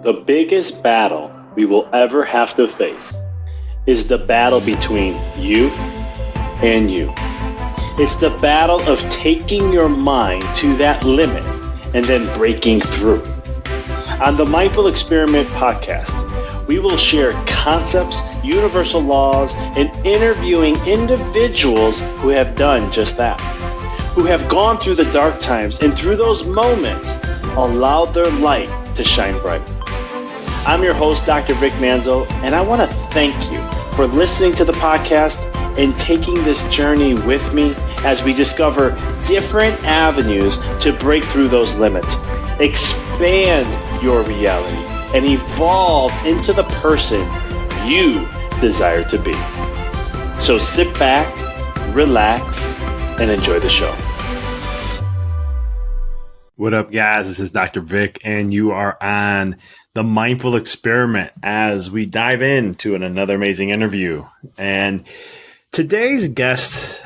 The biggest battle we will ever have to face is the battle between you and you. It's the battle of taking your mind to that limit and then breaking through. On the Mindful Experiment podcast, we will share concepts, universal laws, and interviewing individuals who have done just that, who have gone through the dark times and through those moments allowed their light to shine bright. I'm your host, Dr. Vic Manzo, and I want to thank you for listening to the podcast and taking this journey with me as we discover different avenues to break through those limits, expand your reality, and evolve into the person you desire to be. So sit back, relax, and enjoy the show. What up, guys? This is Dr. Vic, and you are on the Mindful Experiment as we dive into another amazing interview. And today's guest,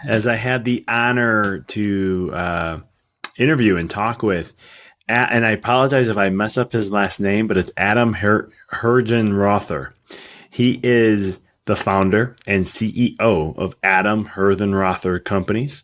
as I had the honor to interview and talk with, and I apologize if I mess up his last name, but it's Adam Hergenrother. He is the founder and CEO of Adam Hergenrother Companies.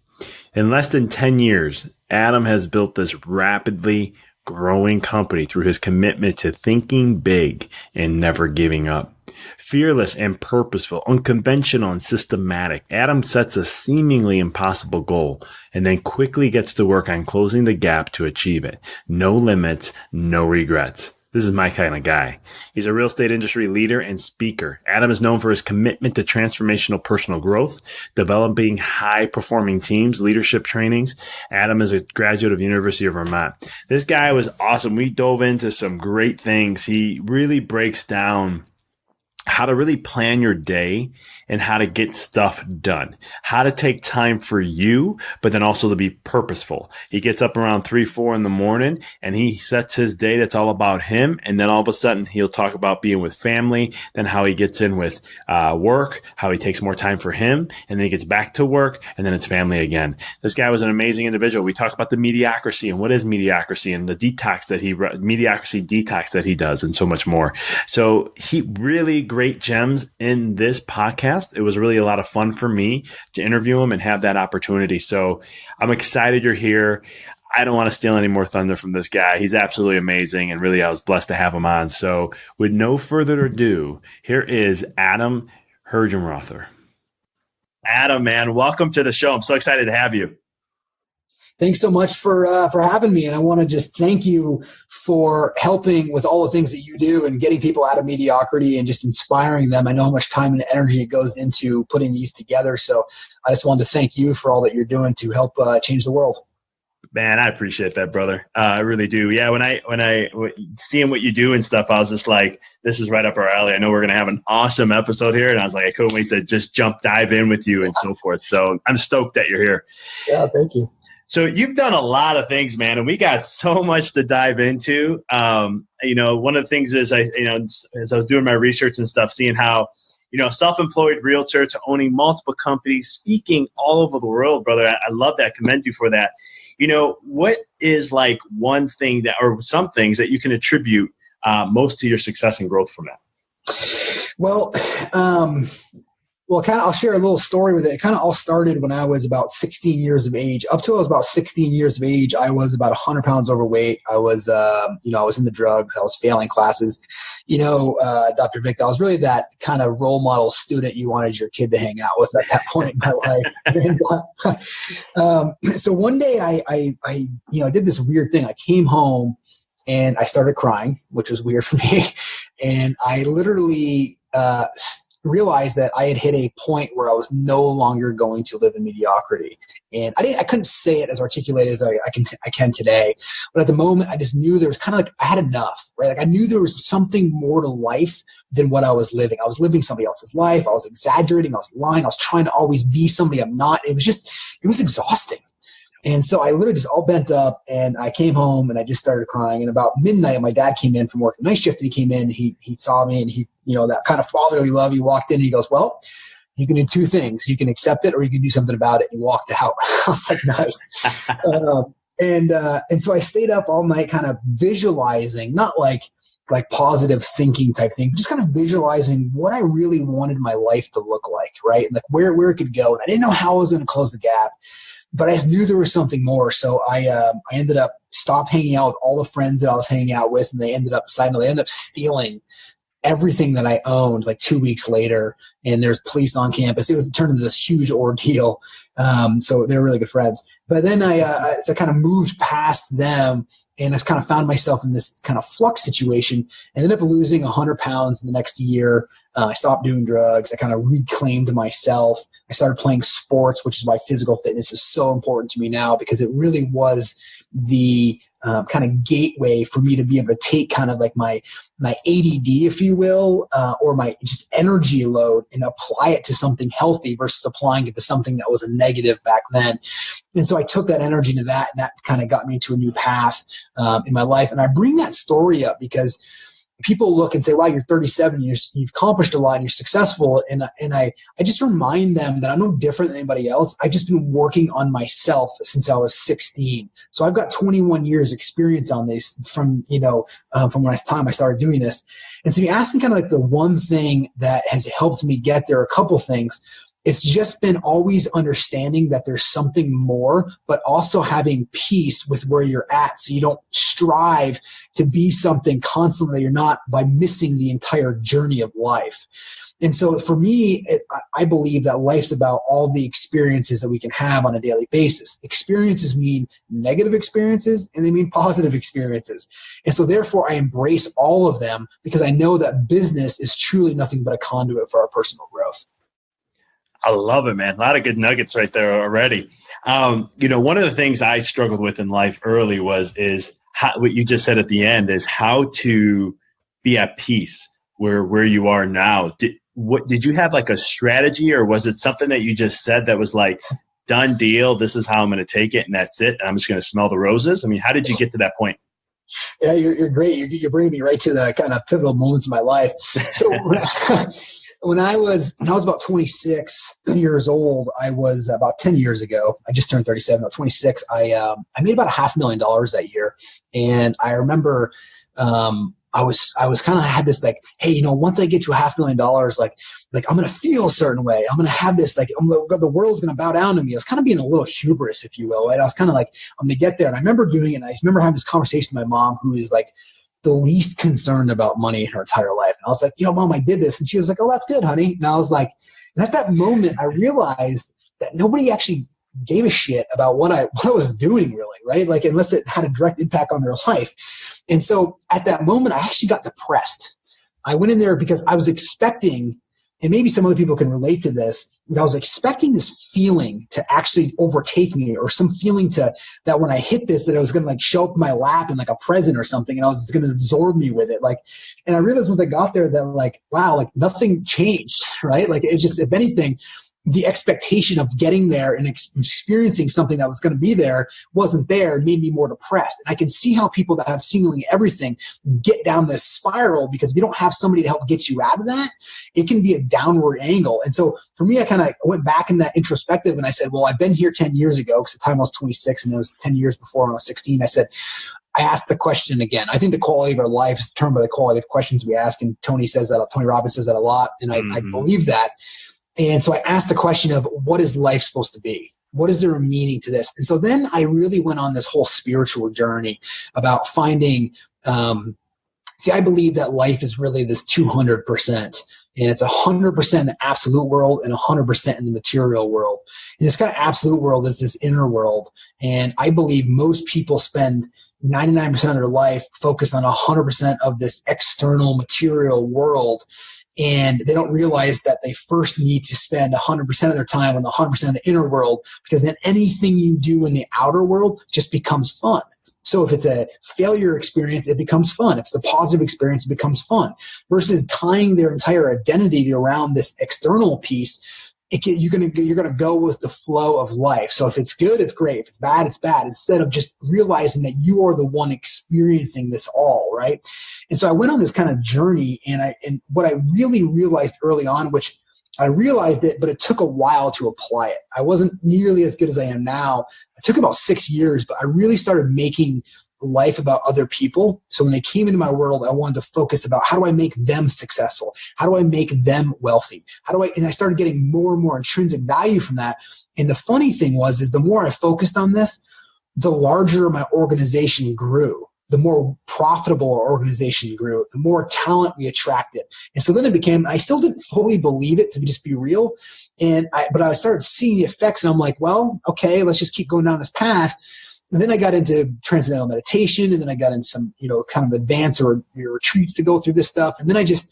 In less than 10 years, Adam has built this rapidly growing company through his commitment to thinking big and never giving up. Fearless and purposeful, unconventional and systematic, Adam sets a seemingly impossible goal and then quickly gets to work on closing the gap to achieve it. No limits, no regrets. This is my kind of guy. He's a real estate industry leader and speaker. Adam is known for his commitment to transformational personal growth, developing high-performing teams, leadership trainings. Adam is a graduate of University of Vermont. This guy was awesome. We dove into some great things. He really breaks down how to really plan your day and how to get stuff done, how to take time for you, but then also to be purposeful. He gets up around 3-4 in the morning and he sets his day that's all about him. And then all of a sudden he'll talk about being with family, then how he gets in with work, how he takes more time for him, and then he gets back to work, and then it's family again. This guy was an amazing individual. We talk about the mediocrity and what is mediocrity and the mediocrity detox that he does and so much more. So he really great gems in this podcast. It was really a lot of fun for me to interview him and have that opportunity. So I'm excited you're here. I don't want to steal any more thunder from this guy. He's absolutely amazing. And really, I was blessed to have him on. So with no further ado, here is Adam Hergenrother. Adam, man, welcome to the show. I'm so excited to have you. Thanks so much for having me. And I want to just thank you for helping with all the things that you do and getting people out of mediocrity and just inspiring them. I know how much time and energy goes into putting these together. So I just wanted to thank you for all that you're doing to help change the world. Man, I appreciate that, brother. I really do. Yeah, when I seeing what you do and stuff, I was just like, this is right up our alley. I know we're going to have an awesome episode here. And I was like, I couldn't wait to just dive in with you and so forth. So I'm stoked that you're here. Yeah, thank you. So you've done a lot of things, man, and we got so much to dive into. One of the things is as I was doing my research and stuff, seeing how, self-employed realtor to owning multiple companies, speaking all over the world, brother. I love that. Commend you for that. What is like one thing or some things that you can attribute most to your success and growth from that? Well, I'll share a little story with it. It kind of all started when I was about 16 years of age. Up till I was about 16 years of age, I was about 100 pounds overweight. I was, I was in the drugs. I was failing classes. Dr. Vic, I was really that kind of role model student you wanted your kid to hang out with at that point in my life. So one day I did this weird thing. I came home and I started crying, which was weird for me. And I literally, realized that I had hit a point where I was no longer going to live in mediocrity. And I couldn't say it as articulated as I can today. But at the moment, I just knew there was kind of like I had enough, right? Like I knew there was something more to life than what I was living. I was living somebody else's life. I was exaggerating. I was lying. I was trying to always be somebody I'm not. It was exhausting. And so I literally just all bent up and I came home and I just started crying. And about midnight, my dad came in from work the night shift and he came in, he saw me and he, that kind of fatherly love. He walked in and he goes, well, you can do two things. You can accept it or you can do something about it. And he walked out. I was like, nice. And so I stayed up all night kind of visualizing, not like like positive thinking type thing, just kind of visualizing what I really wanted my life to look like, right? And like where it could go. And I didn't know how I was going to close the gap, but I just knew there was something more. So I ended up stopped hanging out with all the friends that I was hanging out with, and they ended up stealing everything that I owned like 2 weeks later. And there's police on campus. It turned into this huge ordeal. So they were really good friends. But then I kind of moved past them, and I kind of found myself in this kind of flux situation. I ended up losing 100 pounds in the next year. I stopped doing drugs. I kind of reclaimed myself. I started playing sports, which is why physical fitness is so important to me now, because it really was the kind of gateway for me to be able to take kind of like my ADD, if you will, or my just energy load, and apply it to something healthy versus applying it to something that was a negative back then. And so I took that energy to that, and that kind of got me to a new path in my life. And I bring that story up because people look and say, wow, you're 37, you've accomplished a lot, and you're successful. And I just remind them that I'm no different than anybody else. I've just been working on myself since I was 16. So I've got 21 years experience on this from when I started doing this. And so you ask me kind of like the one thing that has helped me get there, a couple things. It's just been always understanding that there's something more, but also having peace with where you're at, so you don't strive to be something constantly that you're not, by missing the entire journey of life. And so for me, I believe that life's about all the experiences that we can have on a daily basis. Experiences mean negative experiences, and they mean positive experiences. And so therefore I embrace all of them, because I know that business is truly nothing but a conduit for our personal growth. I love it, man. A lot of good nuggets right there already. One of the things I struggled with in life early is what you just said at the end, is how to be at peace where you are now. Did you have like a strategy, or was it something that you just said that was like, done deal, this is how I'm going to take it, and that's it, and I'm just going to smell the roses? I mean, how did you get to that point? Yeah, you're great. You're bringing me right to the kind of pivotal moments in my life. So When I was about 26 years old, I was about 10 years ago. I just turned 37. About 26, I made about $500,000 that year, and I remember I was kind of had this like, hey, once I get to $500,000, like I'm gonna feel a certain way. I'm gonna have this like the world's gonna bow down to me. I was kind of being a little hubris, if you will. Right? I was kind of like, I'm gonna get there, and I remember doing it. And I remember having this conversation with my mom, who is like the least concerned about money in her entire life. And I was like, Mom, I did this. And she was like, oh, that's good, honey. And I was like, and at that moment, I realized that nobody actually gave a shit about what I was doing, really, right? Like, unless it had a direct impact on their life. And so at that moment, I actually got depressed. I went in there because I was expecting, and maybe some other people can relate to this, I was expecting this feeling to actually overtake me, or some feeling that when I hit this, that it was going to like show up in my lap in like a present or something, and I was going to absorb me with it. Like, and I realized once I got there that like, wow, like nothing changed, right? Like it just, if anything, the expectation of getting there and experiencing something that was going to be there wasn't there, and made me more depressed. And I can see how people that have seemingly everything get down this spiral, because if you don't have somebody to help get you out of that, it can be a downward angle. And so for me, I kind of went back in that introspective, and I said, well, I've been here 10 years ago, because at the time I was 26, and it was 10 years before when I was 16. I asked the question again. I think the quality of our life is determined by the quality of questions we ask. And Tony Robbins says that a lot. And I believe that. And so I asked the question of, what is life supposed to be? What is there a meaning to this? And so then I really went on this whole spiritual journey about finding, I believe that life is really this 200%. And it's 100% in the absolute world and 100% in the material world. And this kind of absolute world is this inner world. And I believe most people spend 99% of their life focused on 100% of this external material world. And they don't realize that they first need to spend 100% of their time on the 100% of the inner world, because then anything you do in the outer world just becomes fun. So if it's a failure experience, it becomes fun. If it's a positive experience, it becomes fun. Versus tying their entire identity around this external piece, you're gonna go with the flow of life. So if it's good, it's great. If it's bad, it's bad. Instead of just realizing that you are the one experiencing this all, right? And so I went on this kind of journey, and what I really realized early on, which I realized it, but it took a while to apply it. I wasn't nearly as good as I am now. It took about 6 years, but I really started making life about other people. So when they came into my world, I wanted to focus about how do I make them successful? How do I make them wealthy? And I started getting more and more intrinsic value from that. And the funny thing is the more I focused on this, the larger my organization grew, the more profitable our organization grew, the more talent we attracted. And so then it became, I still didn't fully believe it to just be real. But I started seeing the effects, and I'm like, well, okay, let's just keep going down this path. And then I got into transcendental meditation, and then I got in some, kind of advanced or retreats to go through this stuff. And then I just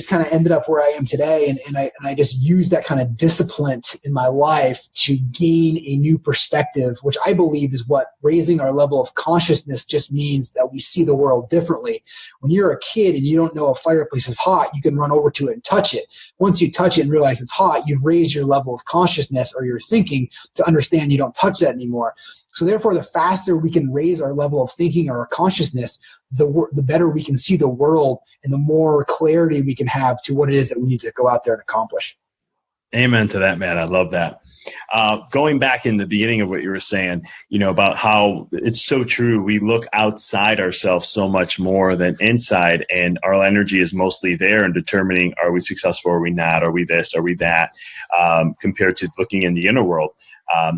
kind of ended up where I am today. And I just used that kind of discipline in my life to gain a new perspective, which I believe is what raising our level of consciousness just means, that we see the world differently. When you're a kid and you don't know a fireplace is hot, you can run over to it and touch it. Once you touch it and realize it's hot, you've raised your level of consciousness or your thinking to understand you don't touch that anymore. So therefore, the faster we can raise our level of thinking or our consciousness, the better we can see the world and the more clarity we can have to what it is that we need to go out there and accomplish. Amen to that, man. I love that. Going back in the beginning of what you were saying, about how it's so true. We look outside ourselves so much more than inside, and our energy is mostly there in determining, are we successful? Are we not? Are we this? Are we that? Compared to looking in the inner world.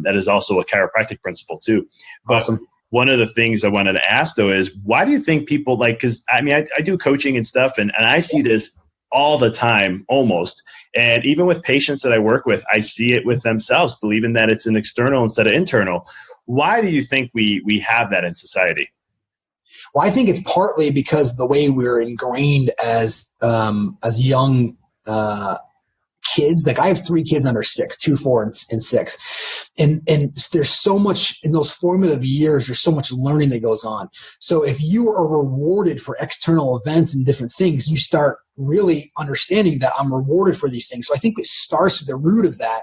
That is also a chiropractic principle too. But awesome. One of the things I wanted to ask though is, why do you think people because I do coaching and stuff, and I see this all the time almost. And even with patients that I work with, I see it with themselves, believing that it's an external instead of internal. Why do you think we have that in society? Well, I think it's partly because the way we're ingrained as young kids. Like I have 3 kids under 6, 2, 4, and 6. And there's so much in those formative years, there's so much learning that goes on. So if you are rewarded for external events and different things, you start really understanding that I'm rewarded for these things. So I think it starts with the root of that.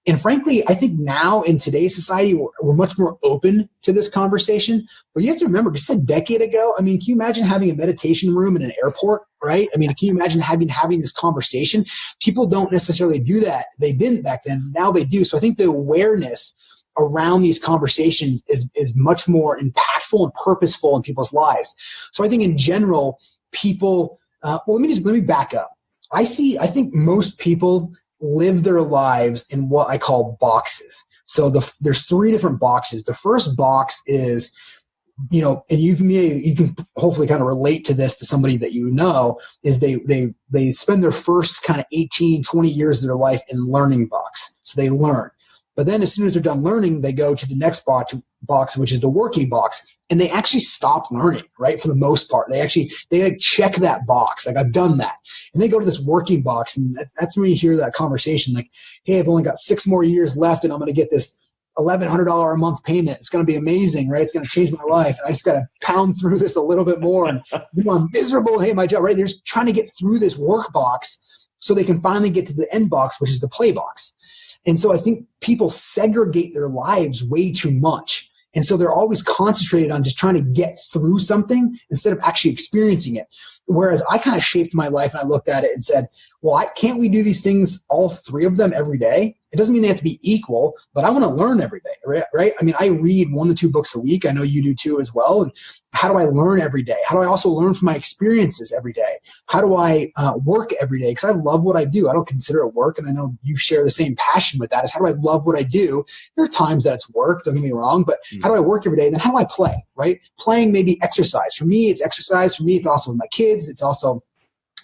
And frankly, I think now in today's society, we're much more open to this conversation. But you have to remember, just a decade ago, can you imagine having a meditation room in an airport, right? Can you imagine having this conversation? People don't necessarily do that. They didn't back then. Now they do. So I think the awareness around these conversations is much more impactful and purposeful in people's lives. So I think in general, people, let me back up. I think most people live their lives in what I call boxes. So there's 3 different boxes. The first box is, and you can hopefully kind of relate to this to somebody that is they spend their first kind of 18, 20 years of their life in learning box. So they learn. But then as soon as they're done learning, they go to the next box, which is the working box. And they actually stop learning, right? For the most part, they check that box. Like, I've done that. And they go to this working box. And that's when you hear that conversation. Like, hey, I've only got 6 more years left and I'm going to get this $1,100 a month payment. It's going to be amazing, right? It's going to change my life. And I just got to pound through this a little bit more. And I'm miserable and hate my job, right? They're just trying to get through this work box so they can finally get to the end box, which is the play box. And so I think people segregate their lives way too much. And so they're always concentrated on just trying to get through something instead of actually experiencing it. Whereas I kind of shaped my life and I looked at it and said, well, can't we do these things, all 3 of them every day? It doesn't mean they have to be equal, but I want to learn every day, right? I read 1 to 2 books a week. I know you do too as well. And how do I learn every day? How do I also learn from my experiences every day? How do I work every day? Because I love what I do. I don't consider it work. And I know you share the same passion with that. Is how do I love what I do? There are times that it's work, don't get me wrong, but how do I work every day? And then how do I play, right? Playing may be exercise. For me, it's exercise. For me, it's also with my kids. It's also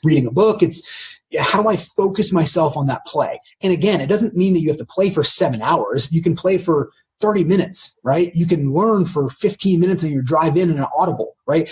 reading a book. It's how do I focus myself on that play? And again, it doesn't mean that you have to play for 7 hours. You can play for 30 minutes, right? You can learn for 15 minutes on your drive in and an Audible, right?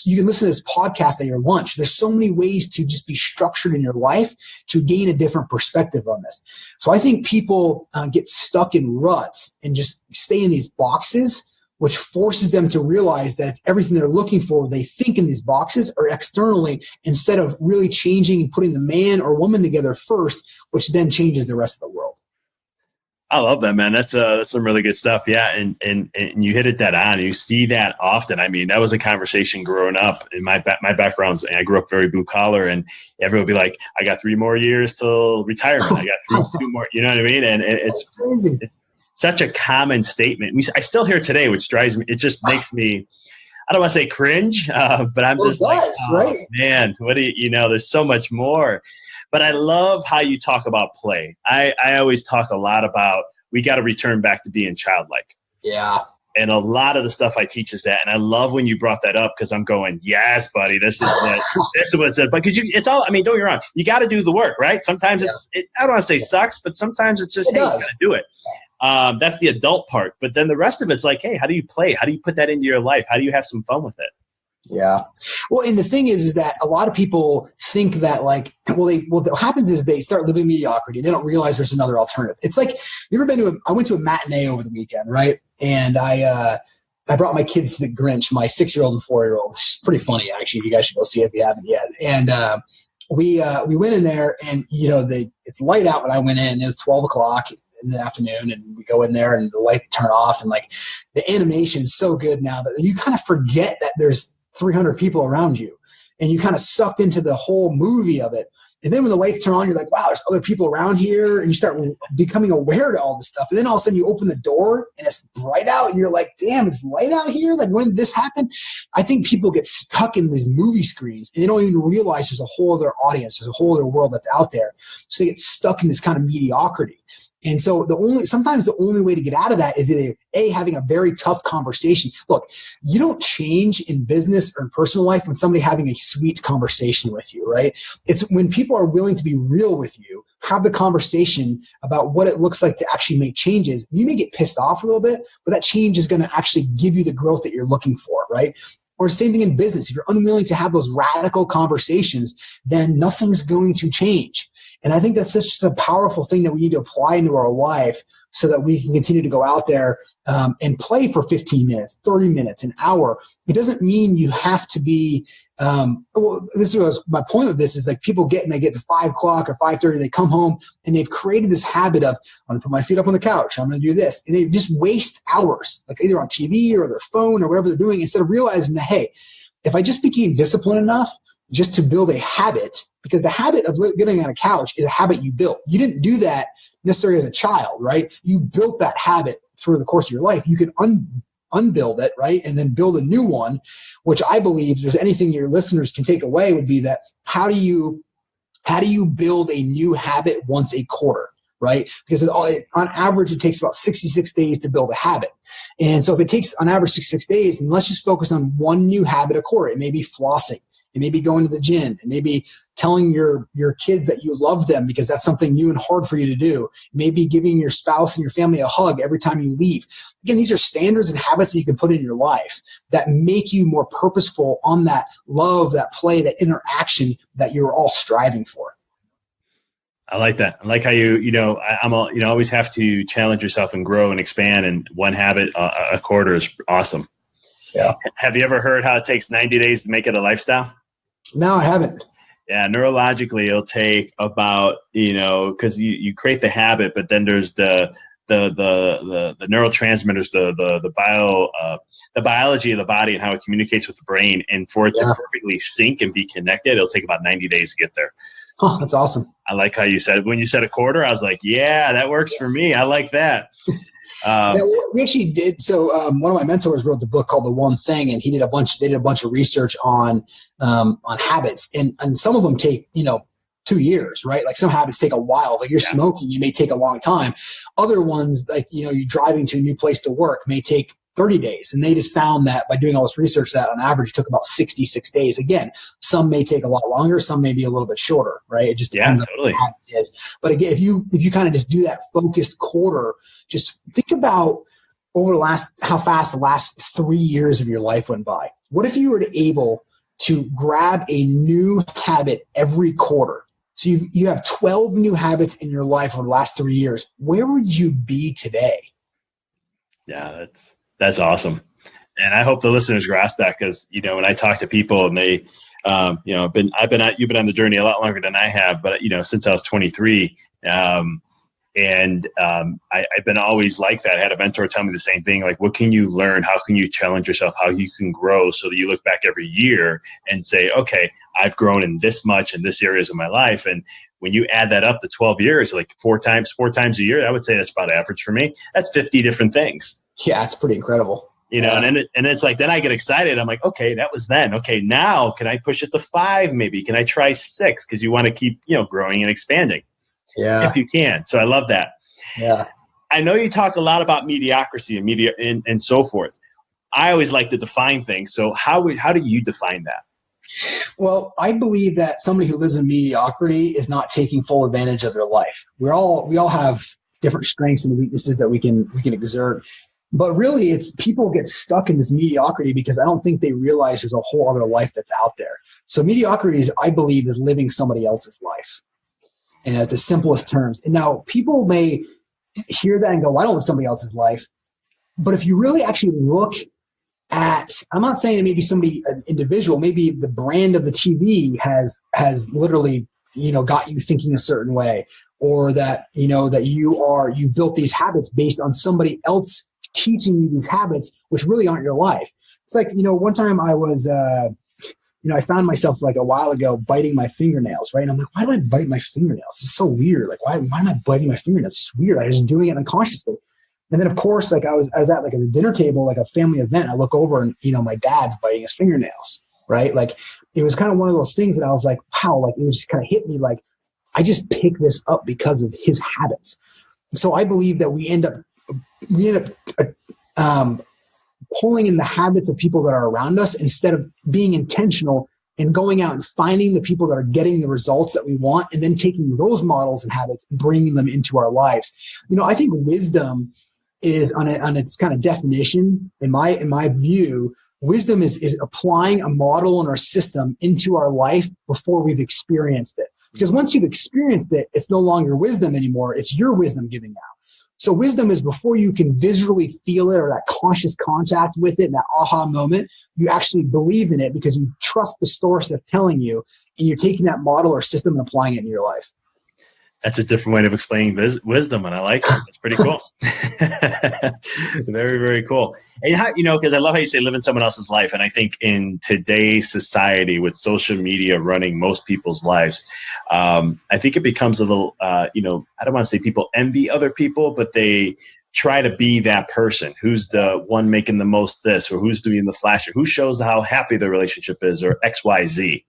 You can listen to this podcast at your lunch. There's so many ways to just be structured in your life to gain a different perspective on this. So I think people get stuck in ruts and just stay in these boxes, which forces them to realize that it's everything they're looking for. They think in these boxes or externally instead of really changing and putting the man or woman together first, which then changes the rest of the world. I love that, man. That's some really good stuff. Yeah. And you hit it dead on. You see that often. That was a conversation growing up in my background. I grew up very blue collar, and everyone would be like, I got 3 more years till retirement. I got 2 more, you know what I mean? And it's crazy. such a common statement. I still hear it today, which drives me. It just makes me, I don't want to say cringe, but I'm just like, oh, man, what do you know, there's so much more. But I love how you talk about play. I always talk a lot about, we got to return back to being childlike. Yeah. And a lot of the stuff I teach is that. And I love when you brought that up, because I'm going, yes, buddy, this is what it says. But because it's all, I mean, don't get me wrong, you got to do the work, right? Sometimes I don't want to say sucks, but sometimes it's just, hey, you got to do it. That's the adult part. But then the rest of it's like, hey, how do you play? How do you put that into your life? How do you have some fun with it? Yeah. Well, and the thing is that a lot of people think that like, what happens is they start living mediocrity. They don't realize there's another alternative. It's like, you ever been to I went to a matinee over the weekend, right? And I brought my kids to the Grinch, my 6-year-old and 4-year-old. It's pretty funny, actually. You guys should go see it if you haven't yet. And we went in there, and it's light out when I went in. It was 12 o'clock in the afternoon, and we go in there, and the lights turn off, and like the animation is so good now that you kind of forget that there's 300 people around you, and you kind of sucked into the whole movie of it. And then when the lights turn on, you're like, wow, there's other people around here. And you start becoming aware to all this stuff. And then all of a sudden you open the door and it's bright out, and you're like, damn, it's light out here? Like, when did this happen? I think people get stuck in these movie screens, and they don't even realize there's a whole other audience. There's a whole other world that's out there. So they get stuck in this kind of mediocrity. And so sometimes the only way to get out of that is either having a very tough conversation. Look, you don't change in business or in personal life when somebody having a sweet conversation with you, right? It's when people are willing to be real with you, have the conversation about what it looks like to actually make changes. You may get pissed off a little bit, but that change is going to actually give you the growth that you're looking for, right? Or same thing in business. If you're unwilling to have those radical conversations, then nothing's going to change. And I think that's just a powerful thing that we need to apply into our life so that we can continue to go out there and play for 15 minutes, 30 minutes, an hour. It doesn't mean you have to be this was my point of this is like people they get to 5 o'clock or 5:30, they come home and they've created this habit of, I'm going to put my feet up on the couch, I'm going to do this. And they just waste hours, like either on TV or their phone or whatever they're doing, instead of realizing that, hey, if I just became disciplined enough just to build a habit, because the habit of getting on a couch is a habit you built. You didn't do that necessarily as a child, right? You built that habit through the course of your life. You can unbuild it, right? And then build a new one, which I believe if there's anything your listeners can take away would be that how do you build a new habit once a quarter, right? Because on average, it takes about 66 days to build a habit. And so if it takes on average 66 days, then let's just focus on one new habit a quarter. It may be flossing. It may be going to the gym. It may be telling your kids that you love them because that's something new and hard for you to do. It may be giving your spouse and your family a hug every time you leave. Again, these are standards and habits that you can put in your life that make you more purposeful on that love, that play, that interaction that you're all striving for. I like that. I like how you always have to challenge yourself and grow and expand. And one habit a quarter is awesome. Yeah. Have you ever heard how it takes 90 days to make it a lifestyle? No, I haven't. Yeah, neurologically, it'll take about, because you create the habit, but then there's the neurotransmitters, the biology of the body and how it communicates with the brain, and for it to perfectly sync and be connected, it'll take about 90 days to get there. Oh, that's awesome. I like how you said, when you said a quarter, I was like, yeah, that works for me. I like that. We actually did. So one of my mentors wrote the book called The One Thing, and they did a bunch of research on habits, and some of them take 2 years, right? Like some habits take a while. Like you're smoking, you may take a long time. Other ones, like you're driving to a new place to work, may take 30 days. And they just found that by doing all this research that on average it took about 66 days. Again, some may take a lot longer, some may be a little bit shorter, right? It just depends on what the habit is. But again, if you kind of just do that focused quarter, just think about how fast the last 3 years of your life went by. What if you were able to grab a new habit every quarter? So you have 12 new habits in your life over the last 3 years. Where would you be today? Yeah, that's awesome. And I hope the listeners grasp that, because, when I talk to people and they, you've been on the journey a lot longer than I have, but, since I was 23, I've been always like that. I had a mentor tell me the same thing. Like, what can you learn? How can you challenge yourself? How you can grow so that you look back every year and say, okay, I've grown in this much in this areas of my life. And when you add that up to 12 years, like four times a year, I would say that's about average for me. That's 50 different things. Yeah, it's pretty incredible. And it's like, then I get excited. I'm like, okay, that was then. Okay, now can I push it to 5 maybe? Can I try 6? Because you want to keep, growing and expanding. Yeah. If you can. So I love that. Yeah. I know you talk a lot about mediocrity and media and so forth. I always like to define things. So how do you define that? Well, I believe that somebody who lives in mediocrity is not taking full advantage of their life. We all have different strengths and weaknesses that we can exert. But really, it's people get stuck in this mediocrity because I don't think they realize there's a whole other life that's out there. So mediocrity I believe, is living somebody else's life. And at the simplest terms. And now people may hear that and go, well, I don't live somebody else's life. But if you really actually look at, I'm not saying it may be somebody, an individual, maybe the brand of the TV has literally, got you thinking a certain way, or that, that you built these habits based on somebody else teaching you these habits, which really aren't your life. It's like, one time I was, I found myself like a while ago biting my fingernails, right? And I'm like, why do I bite my fingernails? It's so weird. Like, why am I biting my fingernails? It's just weird. I was just doing it unconsciously. And then of course, like I was at like a dinner table, like a family event. I look over and, my dad's biting his fingernails, right? Like it was kind of one of those things that I was like, wow, like it just kind of hit me. Like I just picked this up because of his habits. So I believe that we end up pulling in the habits of people that are around us instead of being intentional and going out and finding the people that are getting the results that we want and then taking those models and habits and bringing them into our lives. I think wisdom is on its kind of definition, in my view, wisdom is applying a model in our system into our life before we've experienced it. Because once you've experienced it, it's no longer wisdom anymore. It's your wisdom giving out. So wisdom is before you can visually feel it or that conscious contact with it, that aha moment, you actually believe in it because you trust the source that's telling you, and you're taking that model or system and applying it in your life. That's a different way of explaining wisdom, and I like it. It's pretty cool. Very, very cool. And how, because I love how you say live in someone else's life. And I think in today's society with social media running most people's lives, I think it becomes a little, I don't want to say people envy other people, but they try to be that person who's the one making the most this, or who's doing the flash, or who shows how happy the relationship is, or X, Y, Z.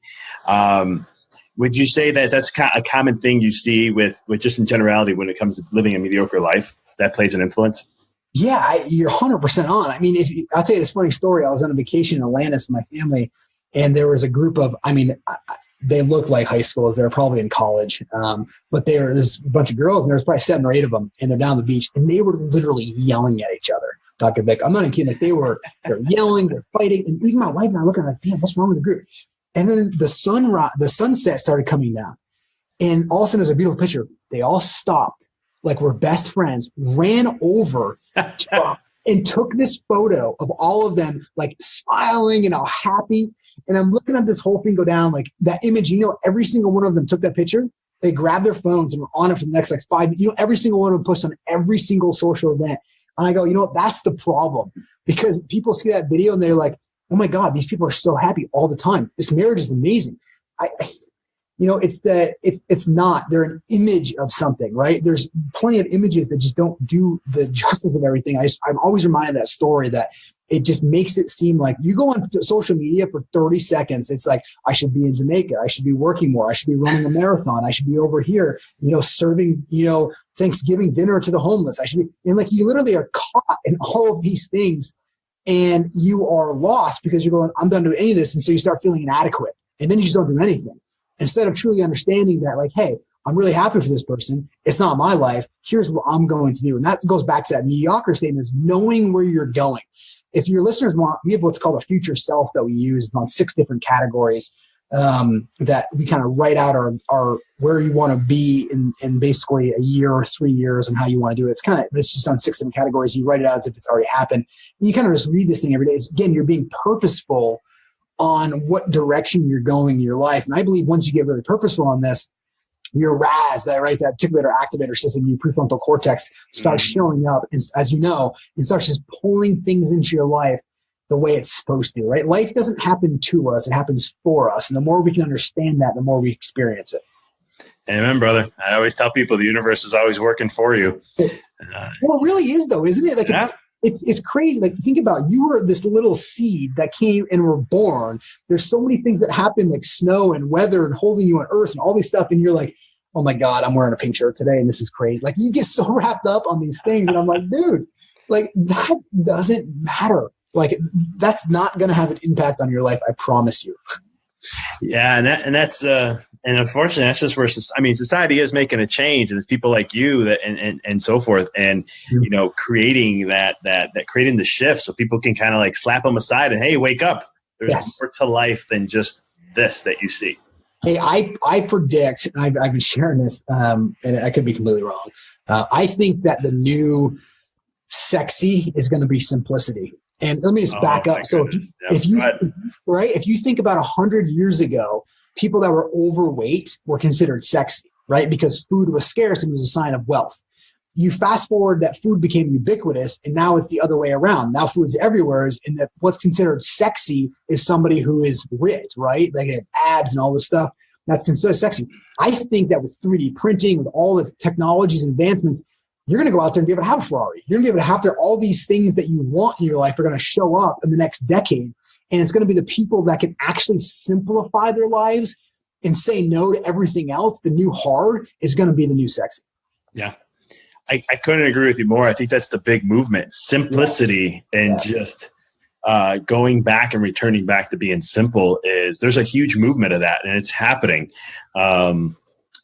Would you say that that's a common thing you see with just in generality when it comes to living a mediocre life that plays an influence? Yeah, you're 100% on. I mean, I'll tell you this funny story. I was on a vacation in Atlantis with my family, and there was a group of, they looked like high schoolers. They were probably in college, but there's a bunch of girls, and there's probably 7 or 8 of them, and they're down the beach, and they were literally yelling at each other. Dr. Vic, I'm not even kidding. Like they're yelling, they're fighting, and even my wife and I looking like, damn, what's wrong with the group? And then the sunset started coming down. And all of a sudden, there's a beautiful picture. They all stopped, like we're best friends, ran over and took this photo of all of them, like smiling and all happy. And I'm looking at this whole thing go down, like that image, every single one of them took that picture. They grabbed their phones and were on it for the next 5 minutes. Every single one of them posted on every single social event. And I go, that's the problem. Because people see that video and they're like, oh my God, these people are so happy all the time. This marriage is amazing. It's not. They're an image of something, right? There's plenty of images that just don't do the justice of everything. I'm always reminded of that story that it just makes it seem like you go on social media for 30 seconds. It's like, I should be in Jamaica. I should be working more. I should be running a marathon. I should be over here, serving, Thanksgiving dinner to the homeless. I should be, and like you literally are caught in all of these things. And you are lost because you're going, I'm done doing any of this. And so you start feeling inadequate. And then you just don't do anything. Instead of truly understanding that, like, hey, I'm really happy for this person. It's not my life. Here's what I'm going to do. And that goes back to that mediocre statement, knowing where you're going. If your listeners want, we have what's called a future self that we use on 6 different categories that we kind of write out our where you want to be in basically a year or 3 years and how you want to do it. It's just on 6 different categories. You write it out as if it's already happened. And you kind of just read this thing every day. Again, you're being purposeful on what direction you're going in your life. And I believe once you get really purposeful on this, your RAS, that articulator activator system, your prefrontal cortex starts showing up. And as you know, it starts just pulling things into your life the way it's supposed to, right? Life doesn't happen to us. It happens for us. And the more we can understand that, the more we experience it. Amen, brother. I always tell people the universe is always working for you. Well, it really is, though, isn't it? Like it's crazy. Like, think about, you were this little seed that came and were born. There's so many things that happen, like snow and weather and holding you on earth and all these stuff. And you're like, oh my God, I'm wearing a pink shirt today and this is crazy. Like, you get so wrapped up on these things. And I'm like, dude, like, that doesn't matter. Like, that's not going to have an impact on your life. I promise you. Yeah. And unfortunately, that's just where, society is making a change, and it's people like you that, and so forth. And, creating creating the shift so people can kind of like slap them aside and, hey, wake up. There's more to life than just this that you see. Hey, I predict, and I've been sharing this, and I could be completely wrong. I think that the new sexy is going to be simplicity. And let me just back up. So if you think about 100 years ago, people that were overweight were considered sexy, right? Because food was scarce and it was a sign of wealth. You fast forward, that food became ubiquitous, and now it's the other way around. Now food's everywhere, and that what's considered sexy is somebody who is ripped, right? Like they have abs and all this stuff. That's considered sexy. I think that with 3D printing, with all the technologies and advancements, you're going to go out there and be able to have a Ferrari. You're going to be able to have all these things that you want in your life are going to show up in the next decade. And it's going to be the people that can actually simplify their lives and say no to everything else. The new hard is going to be the new sexy. Yeah. I couldn't agree with you more. I think that's the big movement, simplicity, and just going back and returning back to being simple. There's a huge movement of that, and it's happening. And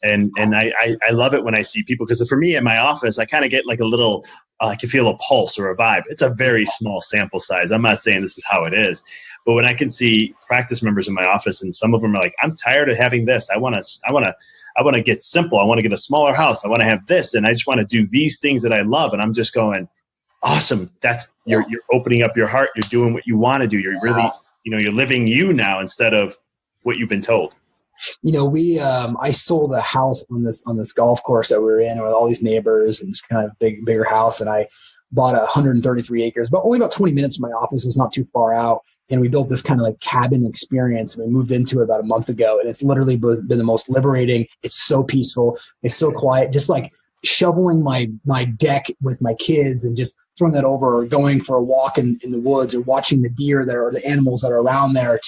I love it when I see people, because for me at my office, I kind of get like a little, I can feel a pulse or a vibe. It's a very small sample size. I'm not saying this is how it is, but when I can see practice members in my office, and some of them are like, I'm tired of having this. I want to get simple. I want to get a smaller house. I want to have this. And I just want to do these things that I love. And I'm just going, awesome. You're opening up your heart. You're doing what you want to do. You're really, you're living you now instead of what you've been told. I sold a house on this golf course that we were in with all these neighbors, and this kind of bigger house. And I bought 133 acres, but only about 20 minutes from my office. It's not too far out. And we built this kind of like cabin experience. We moved into it about a month ago, and it's literally been the most liberating. It's so peaceful. It's so quiet. Just like shoveling my deck with my kids and just throwing that over, or going for a walk in the woods, or watching the deer there or the animals that are around there.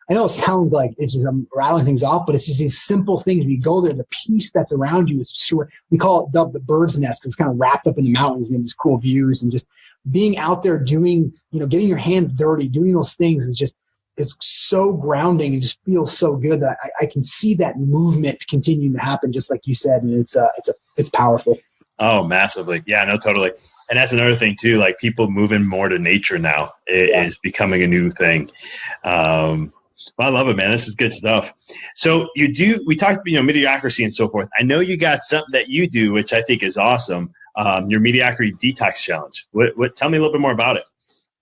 I know it sounds like it's just I'm rattling things off, but it's just these simple things. When you go there, the peace that's around you is sure. We call it the bird's nest, because it's kind of wrapped up in the mountains and these cool views, and just being out there doing, getting your hands dirty, doing those things is so grounding and just feels so good that I can see that movement continuing to happen, just like you said. And it's powerful. Oh, massively. Yeah, no, totally. And that's another thing too, like people moving more to nature now is becoming a new thing. Well, I love it, man. This is good stuff. So we talked, mediocrity and so forth. I know you got something that you do, which I think is awesome. Your Mediocrity Detox Challenge. Tell me a little bit more about it.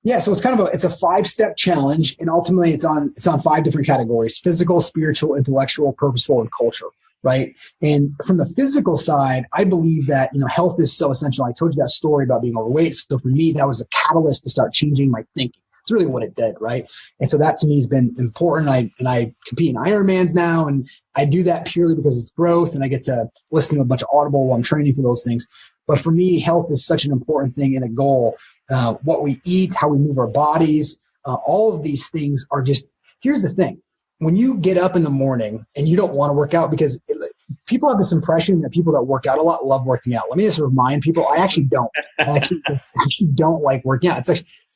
Yeah, so it's a 5-step challenge, and ultimately it's on 5 different categories: physical, spiritual, intellectual, purposeful, and culture. Right. And from the physical side, I believe that, health is so essential. I told you that story about being overweight. So for me, that was a catalyst to start changing my thinking. It's really what it did. Right. And so that to me has been important. I compete in Ironmans now, and I do that purely because it's growth, and I get to listen to a bunch of Audible while I'm training for those things. But for me, health is such an important thing and a goal. What we eat, how we move our bodies, all of these things are just, here's the thing. When you get up in the morning and you don't want to work out, because people have this impression that people that work out a lot love working out. Let me just remind people, I actually don't. I actually don't like working out.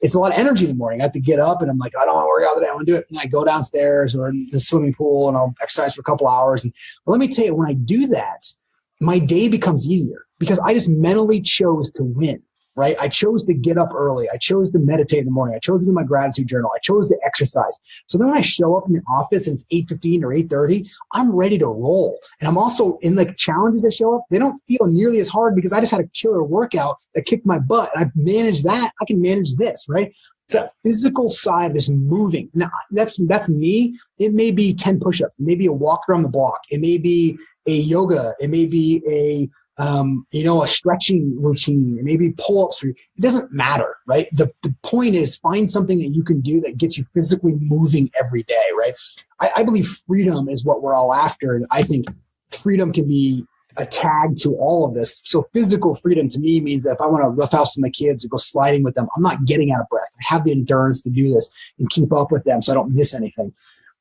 It's a lot of energy in the morning. I have to get up and I'm like, I don't want to work out today. I want to do it. And I go downstairs or in the swimming pool and I'll exercise for a couple hours. And let me tell you, when I do that, my day becomes easier because I just mentally chose to win. Right? I chose to get up early. I chose to meditate in the morning. I chose to do my gratitude journal. I chose to exercise. So then when I show up in the office and it's 8:15 or 8:30, I'm ready to roll. And I'm also in the challenges that show up. They don't feel nearly as hard because I just had a killer workout that kicked my butt. And I managed that. I can manage this, right? So that physical side is moving. Now that's me. It may be 10 push-ups. It may be a walk around the block. It may be a yoga. It may be a stretching routine, maybe pull-ups. It doesn't matter, right? The point is find something that you can do that gets you physically moving every day, right? I believe freedom is what we're all after. And I think freedom can be a tag to all of this. So physical freedom to me means that if I want to roughhouse with my kids or go sliding with them, I'm not getting out of breath. I have the endurance to do this and keep up with them so I don't miss anything.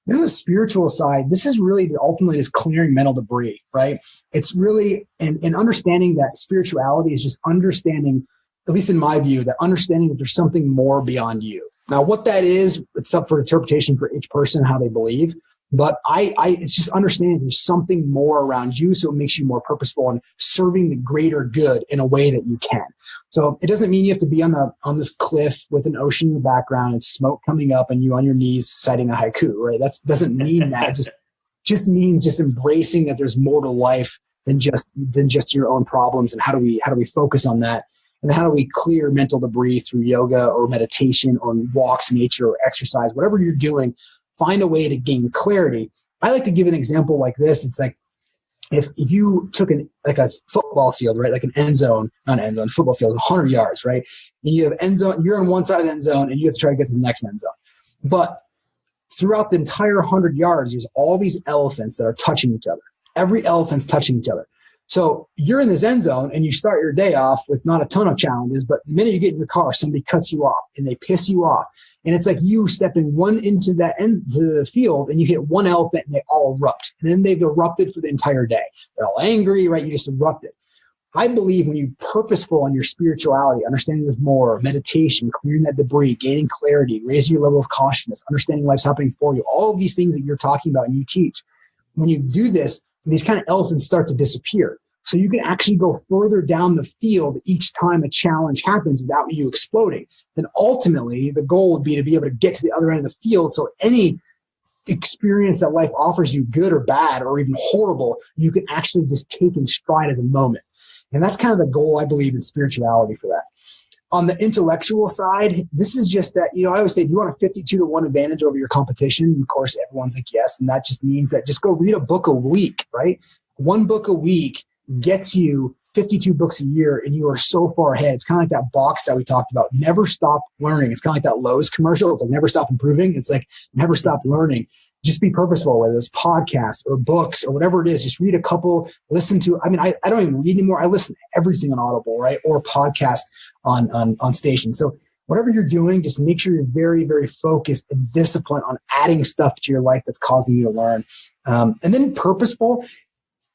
Then the spiritual side, this is really ultimately is clearing mental debris, right? It's really, and understanding that spirituality is just understanding, at least in my view, that understanding that there's something more beyond you. Now, what that is, it's up for interpretation for each person, how they believe. But it's just understanding there's something more around you, so it makes you more purposeful in serving the greater good in a way that you can. So it doesn't mean you have to be on this cliff with an ocean in the background and smoke coming up and you on your knees citing a haiku, right? That doesn't mean that. It just means just embracing that there's more to life than just your own problems, and how do we focus on that? And how do we clear mental debris through yoga or meditation or walks in nature or exercise, whatever you're doing. Find a way to gain clarity. I like to give an example like this. It's like if you took a football field, right? Like an end zone, not an end zone, football field, 100 yards, right? And you have end zone, you're on one side of the end zone and you have to try to get to the next end zone. But throughout the entire 100 yards, there's all these elephants that are touching each other. Every elephant's touching each other. So you're in this end zone and you start your day off with not a ton of challenges, but the minute you get in your car, somebody cuts you off and they piss you off. And it's like you stepping one into that end to the field and you hit one elephant and they all erupt. And then they've erupted for the entire day. They're all angry, right? You just erupted. I believe when you're purposeful in your spirituality, understanding there's more, meditation, clearing that debris, gaining clarity, raising your level of consciousness, understanding life's happening for you, all of these things that you're talking about and you teach. When you do this, these kind of elephants start to disappear. So you can actually go further down the field each time a challenge happens without you exploding. Then ultimately, the goal would be to be able to get to the other end of the field. So any experience that life offers you, good or bad or even horrible, you can actually just take in stride as a moment. And that's kind of the goal, I believe, in spirituality for that. On the intellectual side, this is just that, I always say, do you want a 52-1 advantage over your competition? Of course, everyone's like, yes. And that just means that just go read a book a week, right? One book a week gets you 52 books a year and you are so far ahead. It's kind of like that box that we talked about. Never stop learning. It's kind of like that Lowe's commercial. It's like never stop improving. It's like never stop learning. Just be purposeful, whether it's podcasts or books or whatever it is. Just read a couple, listen to, I don't even read anymore. I listen to everything on Audible, right? Or podcast on station. So whatever you're doing, just make sure you're very, very focused and disciplined on adding stuff to your life that's causing you to learn. And then purposeful.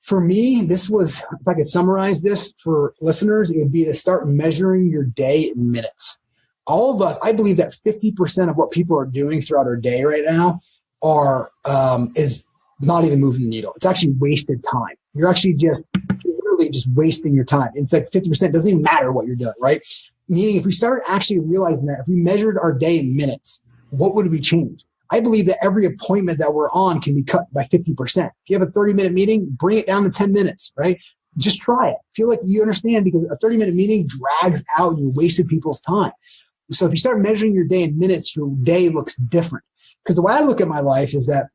For me, this was, if I could summarize this for listeners, it would be to start measuring your day in minutes. All of us, I believe that 50% of what people are doing throughout our day right now is not even moving the needle. It's actually wasted time. You're actually literally just wasting your time. It's like 50% doesn't even matter what you're doing, right? Meaning if we started actually realizing that, if we measured our day in minutes, what would we change? I believe that every appointment that we're on can be cut by 50%. If you have a 30-minute meeting, bring it down to 10 minutes, right? Just try it. Feel like you understand, because a 30-minute meeting drags out and you wasted people's time. So if you start measuring your day in minutes, your day looks different. Because the way I look at my life is that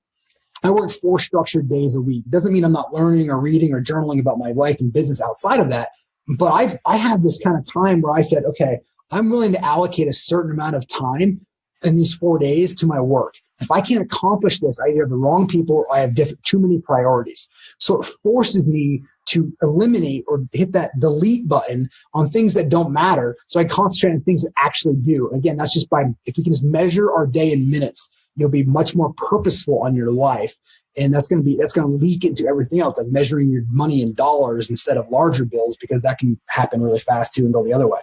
I work 4 structured days a week. It doesn't mean I'm not learning or reading or journaling about my life and business outside of that. But I have this kind of time where I said, okay, I'm willing to allocate a certain amount of time in these 4 days to my work. If I can't accomplish this, I either have the wrong people or I have too many priorities. So it forces me to eliminate or hit that delete button on things that don't matter. So I concentrate on things that actually do. Again, that's just if we can just measure our day in minutes, you'll be much more purposeful on your life. And that's going to leak into everything else, like measuring your money in dollars instead of larger bills, because that can happen really fast too and go the other way.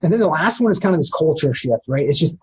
And then the last one is kind of this culture shift, right? It's just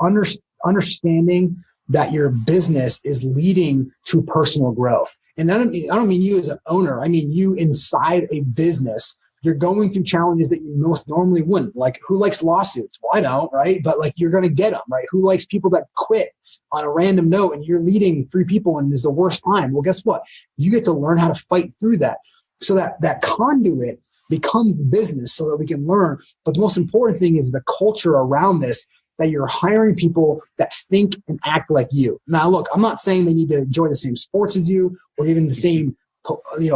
understanding that your business is leading to personal growth. And I don't mean you as an owner. I mean you inside a business. You're going through challenges that you most normally wouldn't. Like, who likes lawsuits? Well, I don't, right? But like, you're going to get them, right? Who likes people that quit on a random note and you're leading 3 people and it's the worst time? Well, guess what? You get to learn how to fight through that. So that conduit becomes the business so that we can learn. But the most important thing is the culture around this, that you're hiring people that think and act like you. Now, look, I'm not saying they need to enjoy the same sports as you or even the same,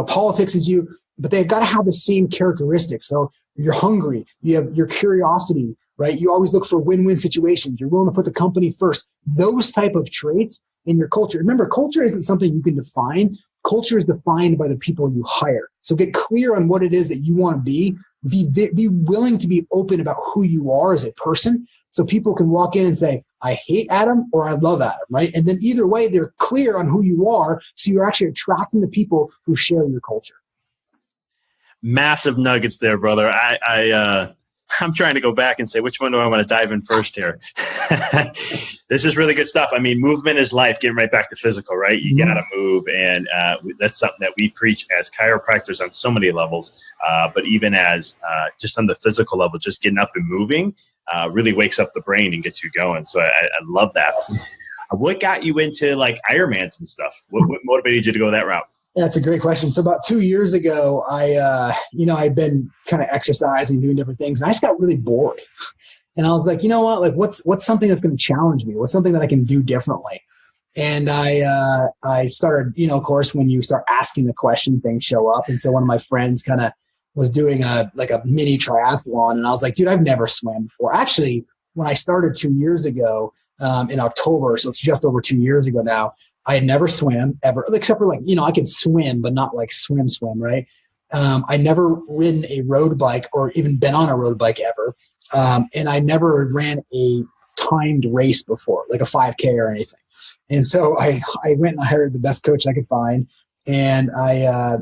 politics as you, but they've got to have the same characteristics. So you're hungry, you have your curiosity, right? You always look for win-win situations. You're willing to put the company first. Those type of traits in your culture. Remember, culture isn't something you can define. culture is defined by the people you hire. So get clear on what it is that you want to be. Be willing to be open about who you are as a person, so people can walk in and say, I hate Adam or I love Adam, right? And then either way, they're clear on who you are, so you're actually attracting the people who share your culture. Massive nuggets there, brother. I'm trying to go back and say, which one do I want to dive in first here? This is really good stuff. I mean, movement is life. Getting right back to physical, right? You got to move. And that's something that we preach as chiropractors on so many levels. But even as just on the physical level, just getting up and moving really wakes up the brain and gets you going. So I love that. Awesome. What got you into like Ironmans and stuff? What motivated you to go that route? That's a great question. So about 2 years ago, I'd been kind of exercising, doing different things, and I just got really bored. And I was like, you know what? Like, what's something that's going to challenge me? What's something that I can do differently? And I started, of course, when you start asking the question, things show up. And so one of my friends kind of was doing a mini triathlon, and I was like, dude, I've never swam before. Actually, when I started 2 years ago in October, so it's just over 2 years ago now, I had never swam ever, except for I could swim, but not like swim, right? I never ridden a road bike or even been on a road bike ever. And I never ran a timed race before, like a 5K or anything. And so I went and I hired the best coach I could find. And I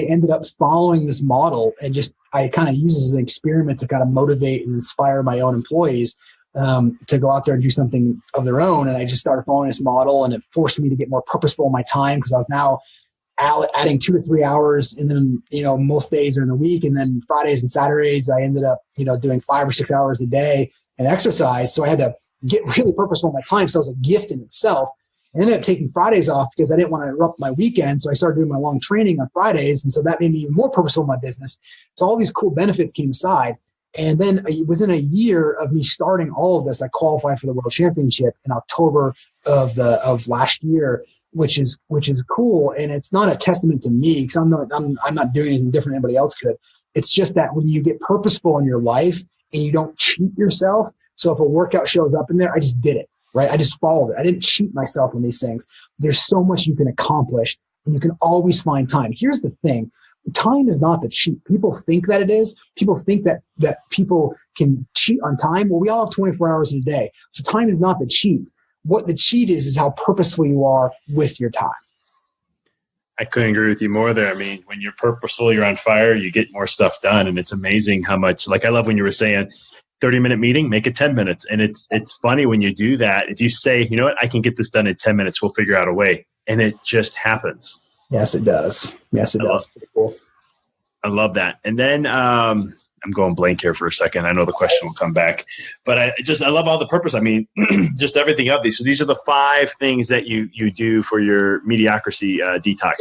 ended up following this model, and I kind of used it as an experiment to kind of motivate and inspire my own employees to go out there and do something of their own. And I just started following this model, and it forced me to get more purposeful in my time, because I was now adding 2 to 3 hours. And then, most days are in the week. And then Fridays and Saturdays, I ended up, doing 5 or 6 hours a day and exercise. So I had to get really purposeful in my time. So it was a gift in itself. I ended up taking Fridays off because I didn't want to interrupt my weekend. So I started doing my long training on Fridays. And so that made me even more purposeful in my business. So all these cool benefits came aside. And then within a year of me starting all of this, I qualified for the World Championship in October of last year, which is cool. And it's not a testament to me, because I'm not doing anything different than anybody else could. It's just that when you get purposeful in your life and you don't cheat yourself. So if a workout shows up in there, I just did it, right? I just followed it. I didn't cheat myself on these things. There's so much you can accomplish, and you can always find time. Here's the thing. Time is not the cheat. People think that it is. People think that people can cheat on time. Well, we all have 24 hours in a day. So time is not the cheat. What the cheat is how purposeful you are with your time. I couldn't agree with you more there. I mean, when you're purposeful, you're on fire, you get more stuff done. And it's amazing how much, like I love when you were saying 30-minute meeting, make it 10 minutes. And it's funny when you do that. If you say, you know what, I can get this done in 10 minutes, we'll figure out a way. And it just happens. Yes, it does. Yes, it does. Pretty cool. I love that. And then I'm going blank here for a second. I know the question will come back, but I love all the purpose. I mean, just everything of these. So these are the 5 things that you do for your mediocrity detox.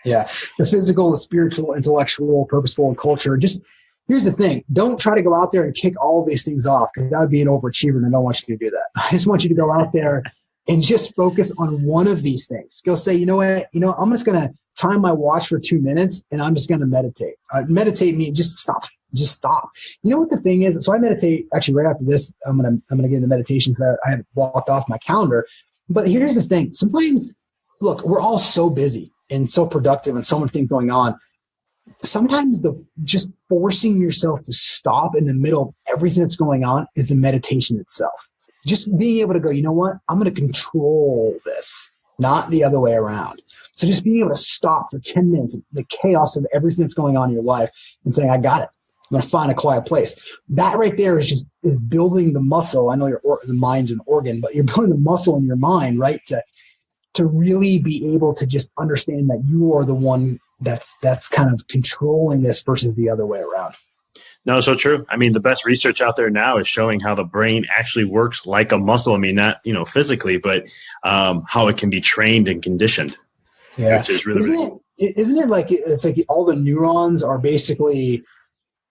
Yeah. The physical, the spiritual, intellectual, purposeful, and culture. Just here's the thing. Don't try to go out there and kick all of these things off, because that would be an overachiever, and I don't want you to do that. I just want you to go out there and just focus on one of these things. Go say, you know what, I'm just going to time my watch for 2 minutes, and I'm just going to meditate. Meditate means just stop. Just stop. You know what the thing is? So I meditate actually right after this. I'm going to get into meditation because I have it blocked off my calendar. But here's the thing. Sometimes, look, we're all so busy and so productive and so many things going on. Sometimes just forcing yourself to stop in the middle of everything that's going on is the meditation itself. Just being able to go, you know what? I'm going to control this, not the other way around. So just being able to stop for 10 minutes, the chaos of everything that's going on in your life, and saying, I got it. I'm going to find a quiet place. That right there is building the muscle. I know the mind's an organ, but you're building the muscle in your mind, right? To really be able to just understand that you are the one that's kind of controlling this versus the other way around. No, so true. I mean, the best research out there now is showing how the brain actually works like a muscle. I mean, not, physically, but how it can be trained and conditioned. Yeah. Which is really, isn't it like, it's like all the neurons are basically,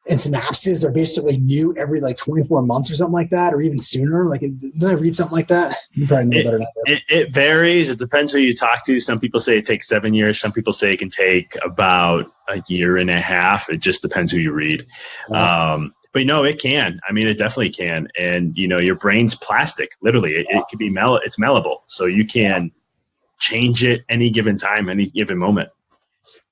and synapses are basically new every 24 months or something like that, or even sooner. Did I read something like that? You probably know better than that. It varies. It depends who you talk to. Some people say it takes 7 years. Some people say it can take about a year and a half. It just depends who you read. But it can. I mean, it definitely can. And, your brain's plastic, literally. It can be it's malleable. So you can change it any given time, any given moment.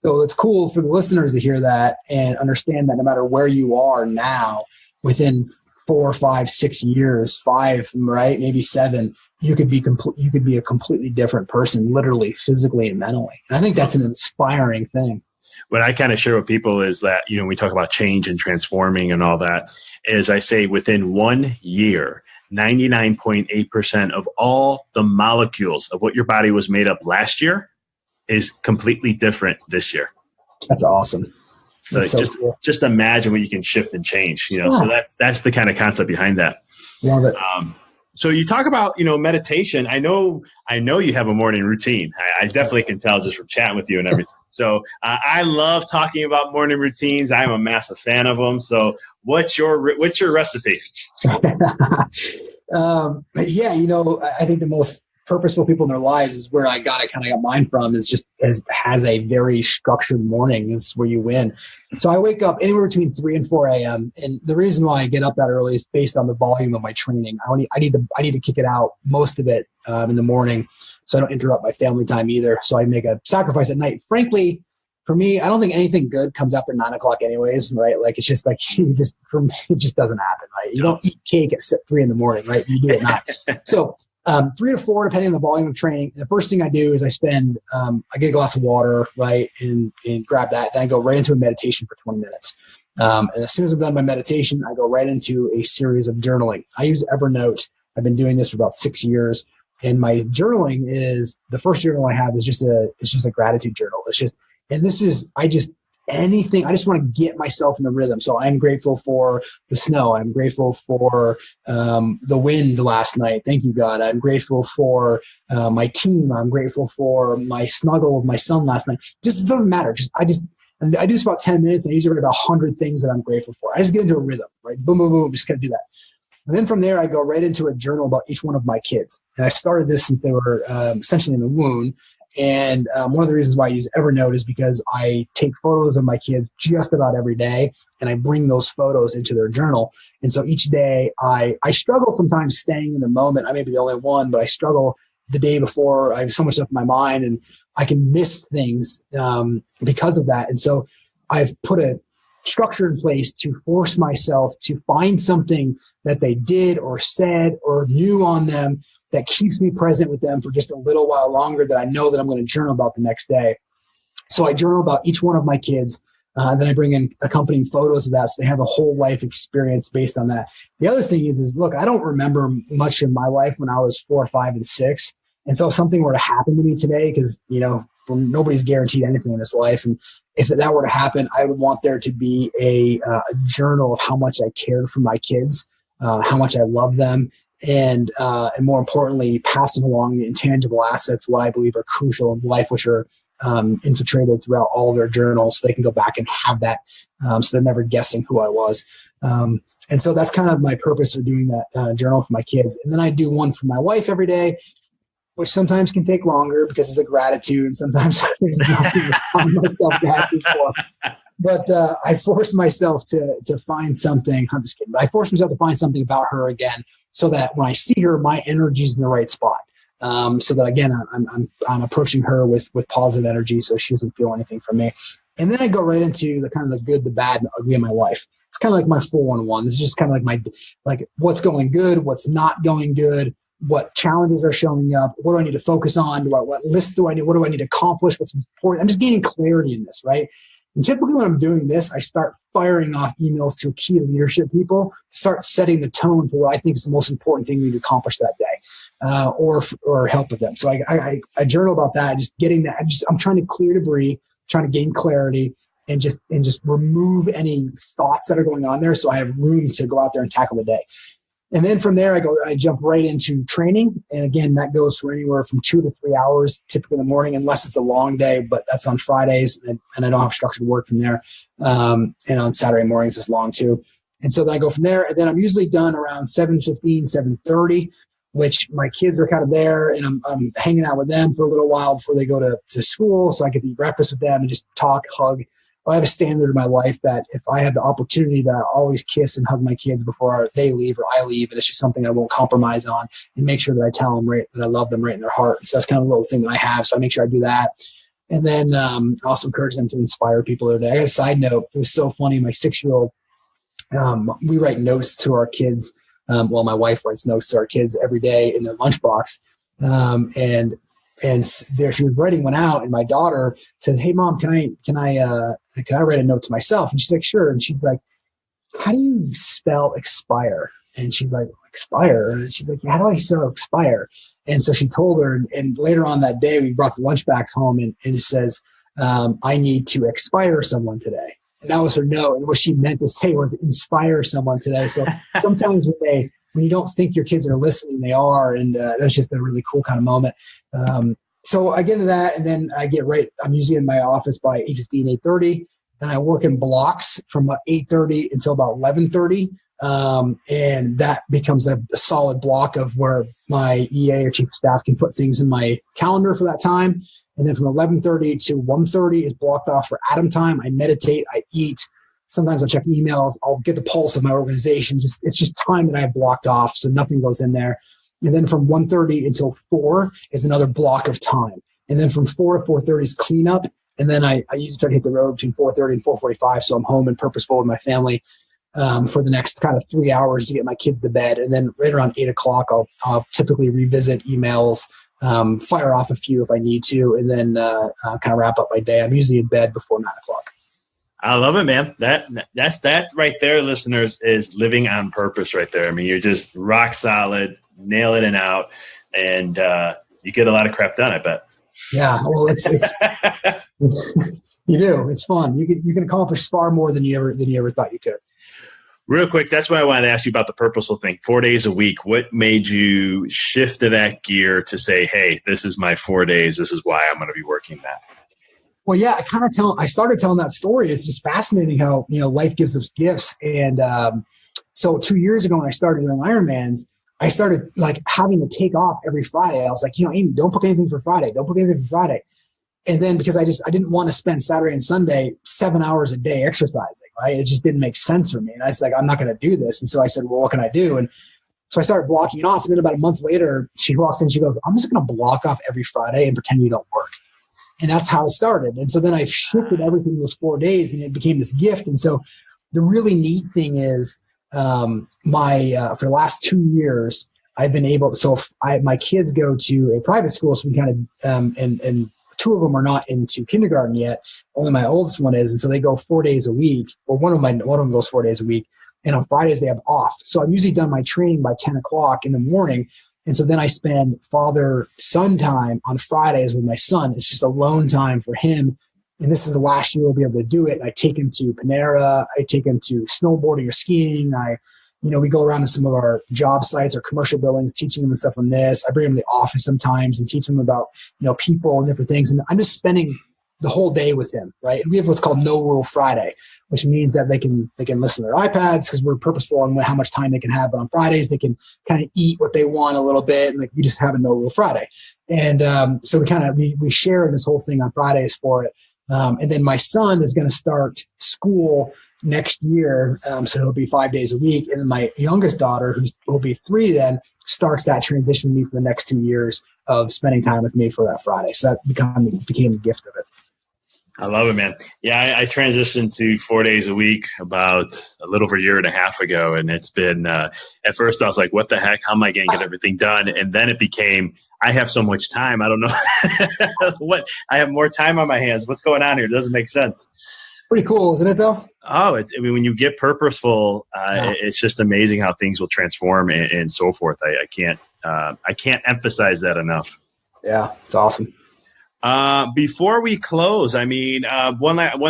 So it's cool for the listeners to hear that and understand that no matter where you are now, within 4, 5, 6 years, 5, right, maybe 7, you could be a completely different person, literally, physically, and mentally. And I think that's an inspiring thing. What I kind of share with people is that, we talk about change and transforming and all that, is I say within 1 year, 99.8% of all the molecules of what your body was made up last year is completely different this year. That's awesome. So, cool. Just imagine what you can shift and change, so that's the kind of concept behind that. Love it. So you talk about, meditation. I know you have a morning routine. I definitely can tell just from chatting with you and everything. So I love talking about morning routines. I'm a massive fan of them. So what's your recipe? Yeah, I think the most purposeful people in their lives is where I kind of got mine from, has a very structured morning. It's where you win. So I wake up anywhere between 3 and 4 a.m. And the reason why I get up that early is based on the volume of my training. I need to kick it out, most of it in the morning, so I don't interrupt my family time either. So I make a sacrifice at night. Frankly, for me, I don't think anything good comes after 9 o'clock anyways, right? Like, it's just like, for me, it just doesn't happen, right? You don't eat cake at 3 in the morning, right? You do it at 9. So 3 to 4, depending on the volume of training. The first thing I do is I get a glass of water, right, and grab that. Then I go right into a meditation for 20 minutes. And as soon as I'm done my meditation, I go right into a series of journaling. I use Evernote. I've been doing this for about 6 years. And my journaling is, the first journal I have is just a gratitude journal. Anything. I just want to get myself in the rhythm. So I'm grateful for the snow. I'm grateful for the wind last night. Thank you, God. I'm grateful for my team. I'm grateful for my snuggle with my son last night. It doesn't matter. I do this about 10 minutes. I usually write about 100 things that I'm grateful for. I just get into a rhythm, right? Boom, boom, boom. Just kind of do that. And then from there, I go right into a journal about each one of my kids. And I started this since they were essentially in the womb. And one of the reasons why I use Evernote is because I take photos of my kids just about every day, and I bring those photos into their journal. And so each day I struggle sometimes staying in the moment. I may be the only one, but I struggle the day before. I have so much stuff in my mind, and I can miss things because of that. And so I've put a structure in place to force myself to find something that they did or said or knew on them that keeps me present with them for just a little while longer, that I know that I'm going to journal about the next day. So I journal about each one of my kids. Then I bring in accompanying photos of that, so they have a whole life experience based on that. The other thing is look, I don't remember much in my life when I was 4, 5, and 6. And so if something were to happen to me today, because, nobody's guaranteed anything in this life. And if that were to happen, I would want there to be a journal of how much I cared for my kids, how much I love them, and more importantly, passing along the intangible assets, what I believe are crucial in life, which are infiltrated throughout all of their journals, so they can go back and have that, so they're never guessing who I was. And so that's kind of my purpose for doing that journal for my kids. And then I do one for my wife every day, which sometimes can take longer because it's a gratitude, and sometimes there's nothing to find myself happy for. But I force myself to find something. I'm just kidding. But I force myself to find something about her again, so that when I see her, my energy's in the right spot. So that again, I'm approaching her with positive energy, so she doesn't feel anything from me. And then I go right into the kind of the good, the bad, and the ugly in my life. It's kind of like my 411. This is just kind of like what's going good, what's not going good, what challenges are showing up, what do I need to focus on, what list do I need, what do I need to accomplish, what's important. I'm just gaining clarity in this, right? And typically when I'm doing this, I start firing off emails to key leadership people to start setting the tone for what I think is the most important thing we need to accomplish that day, or help with them. So I journal about that, just getting that. I'm trying to clear debris, trying to gain clarity, and just remove any thoughts that are going on there, so I have room to go out there and tackle the day. And then from there, I jump right into training. And again, that goes for anywhere from 2 to 3 hours, typically in the morning, unless it's a long day, but that's on Fridays. And I don't have structured work from there. And on Saturday mornings, it's long too. And so then I go from there. And then I'm usually done around 7:15, 7:30, which my kids are kind of there. And I'm hanging out with them for a little while before they go to school. So I get to eat breakfast with them and just talk, hug. I have a standard in my life that if I have the opportunity, that I always kiss and hug my kids before they leave or I leave. And it's just something I won't compromise on, and make sure that I tell them right, that I love them right in their heart. So that's kind of a little thing that I have. So I make sure I do that. And then I also encourage them to inspire people every day. I got a side note. It was so funny. My 6-year-old, we write notes to our kids. My wife writes notes to our kids every day in their lunchbox. And there she was writing one out, and my daughter says, "Hey mom, can I write a note to myself?" And she's like, "Sure." And she's like, "How do you spell expire?" And she's like, "Expire?" And she's like, "How do I spell expire?" And so she told her, and later on that day, we brought the lunch bags home, and it says, "I need to expire someone today." And that was her note. And what she meant to say was inspire someone today. So sometimes when you don't think your kids are listening, they are. And that's just a really cool kind of moment. So I get into that, and then I'm usually in my office by 8:15, 8:30. Then I work in blocks from about 8:30 until about 11:30. And that becomes a solid block of where my EA or chief of staff can put things in my calendar for that time. And then from 11:30 to 1:30 is blocked off for Adam time. I meditate, I eat. Sometimes I'll check emails. I'll get the pulse of my organization. It's just time that I have blocked off, so nothing goes in there. And then from 1:30 until 4 is another block of time. And then from 4 to 4:30 is cleanup. And then I usually try to hit the road between 4:30 and 4:45, so I'm home and purposeful with my family for the next kind of 3 hours to get my kids to bed. And then right around 8 o'clock, I'll typically revisit emails, fire off a few if I need to, and then kind of wrap up my day. I'm usually in bed before 9 o'clock. I love it, man. That right there, listeners, is living on purpose right there. I mean, you're just rock solid, nail it and out, and you get a lot of crap done, I bet. Yeah, well, it's you do. It's fun. You can accomplish far more than you ever thought you could. Real quick, that's why I wanted to ask you about the purposeful thing. 4 days a week. What made you shift to that gear to say, "Hey, this is my 4 days. This is why I'm going to be working that"? Well, yeah, I started telling that story. It's just fascinating how, life gives us gifts. And so 2 years ago when I started doing Ironmans, I started like having to take off every Friday. I was like, Amy, don't book anything for Friday. Don't book anything for Friday. And then because I didn't want to spend Saturday and Sunday 7 hours a day exercising, right? It just didn't make sense for me. And I was like, I'm not going to do this. And so I said, well, what can I do? And so I started blocking it off. And then about a month later, she walks in, she goes, I'm just going to block off every Friday and pretend you don't work. And that's how it started. And so then I shifted everything those 4 days, and it became this gift. And so the really neat thing is for the last 2 years, I've been able to, so my kids go to a private school. So we kind of, and two of them are not into kindergarten yet. Only my oldest one is. And so they go 4 days a week, or one of them goes 4 days a week. And on Fridays they have off. So I'm usually done my training by 10 o'clock in the morning. And so then I spend father-son time on Fridays with my son. It's just alone time for him. And this is the last year we'll be able to do it. I take him to Panera. I take him to snowboarding or skiing. We go around to some of our job sites or commercial buildings, teaching them stuff on this. I bring them to the office sometimes and teach them about, people and different things. And I'm just spending the whole day with him, right? And we have what's called No Rule Friday, which means that they can listen to their iPads because we're purposeful on how much time they can have. But on Fridays, they can kind of eat what they want a little bit. And we just have a No Rule Friday. And so we share this whole thing on Fridays for it. And then my son is going to start school next year. So he'll be 5 days a week. And then my youngest daughter, who will be 3 then, starts that transition with me for the next 2 years of spending time with me for that Friday. So that became the gift of it. I love it, man. Yeah, I transitioned to 4 days a week about a little over a year and a half ago. And it's been, at first I was like, what the heck? How am I going to get everything done? And then it became, I have so much time. I don't know I have more time on my hands. What's going on here? It doesn't make sense. Pretty cool, isn't it though? Oh, when you get purposeful, it's just amazing how things will transform and so forth. I can't emphasize that enough. Yeah, it's awesome. Before we close, one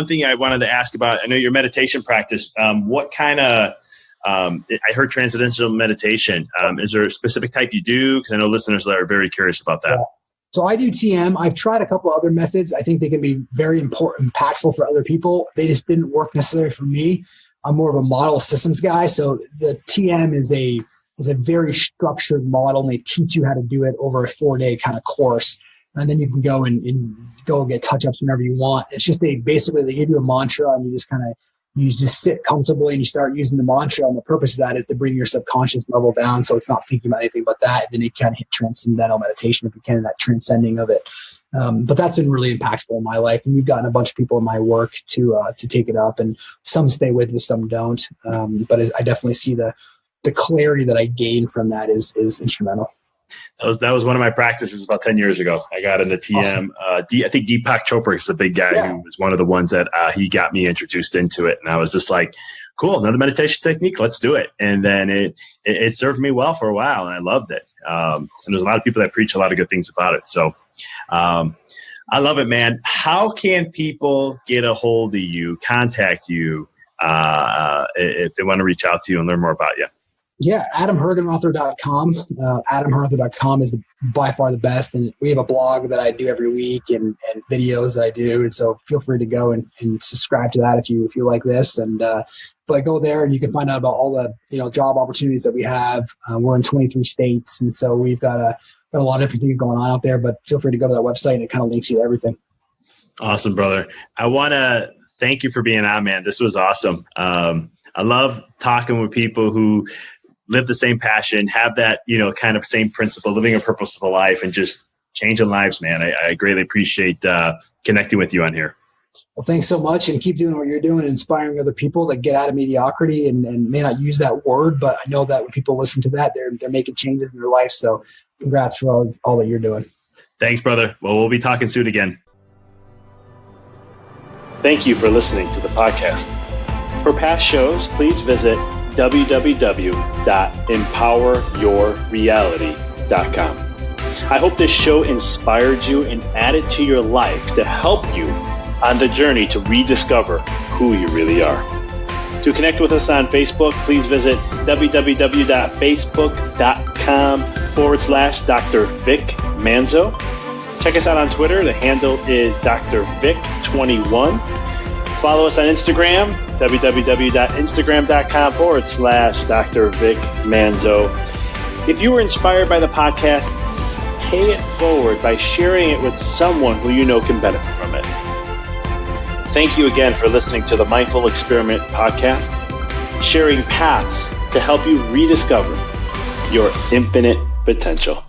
thing I wanted to ask about, I know your meditation practice, what kind of, I heard transcendental meditation. Is there a specific type you do? Because I know listeners are very curious about that. Yeah. So I do TM. I've tried a couple other methods. I think they can be very impactful for other people. They just didn't work necessarily for me. I'm more of a model systems guy. So the TM is a very structured model, and they teach you how to do it over a 4-day kind of course. and then you can go and go get touch-ups whenever you want. It's just they give you a mantra, and you just sit comfortably and you start using the mantra. And the purpose of that is to bring your subconscious level down, so it's not thinking about anything but that. And then you kind of hit transcendental meditation if you can, that transcending of it. But that's been really impactful in my life, and we've gotten a bunch of people in my work to take it up, and some stay with it, some don't. But I definitely see the clarity that I gained from that is instrumental. That was one of my practices about 10 years ago. I got into TM. Awesome. I think Deepak Chopra is the big guy who was one of the ones that he got me introduced into it. And I was just like, cool, another meditation technique. Let's do it. And then it served me well for a while, and I loved it. And there's a lot of people that preach a lot of good things about it. So I love it, man. How can people get a hold of you, contact you, if they want to reach out to you and learn more about you? Yeah, adamhergenrother.com. Adamhergenrother.com is by far the best. And we have a blog that I do every week and videos that I do. And so feel free to go and subscribe to that if you like this. And but go there and you can find out about all the job opportunities that we have. We're in 23 states. And so we've got a lot of different things going on out there. But feel free to go to that website, and it kind of links you to everything. Awesome, brother. I want to thank you for being on, man. This was awesome. I love talking with people who live the same passion, have that, kind of same principle, living a purposeful life and just changing lives, man. I greatly appreciate connecting with you on here. Well, thanks so much, and keep doing what you're doing, inspiring other people that get out of mediocrity and may not use that word, but I know that when people listen to that, they're making changes in their life. So congrats for all that you're doing. Thanks, brother. Well, we'll be talking soon again. Thank you for listening to the podcast. For past shows, please visit www.empoweryourreality.com. I hope this show inspired you and added to your life to help you on the journey to rediscover who you really are. To connect with us on Facebook, please visit www.facebook.com/Dr. Vic Manzo. Check us out on Twitter. The handle is Dr. Vic21. Follow us on Instagram, www.instagram.com/Dr. Vic Manzo. If you were inspired by the podcast, pay it forward by sharing it with someone who you know can benefit from it. Thank you again for listening to the Mindful Experiment podcast, sharing paths to help you rediscover your infinite potential.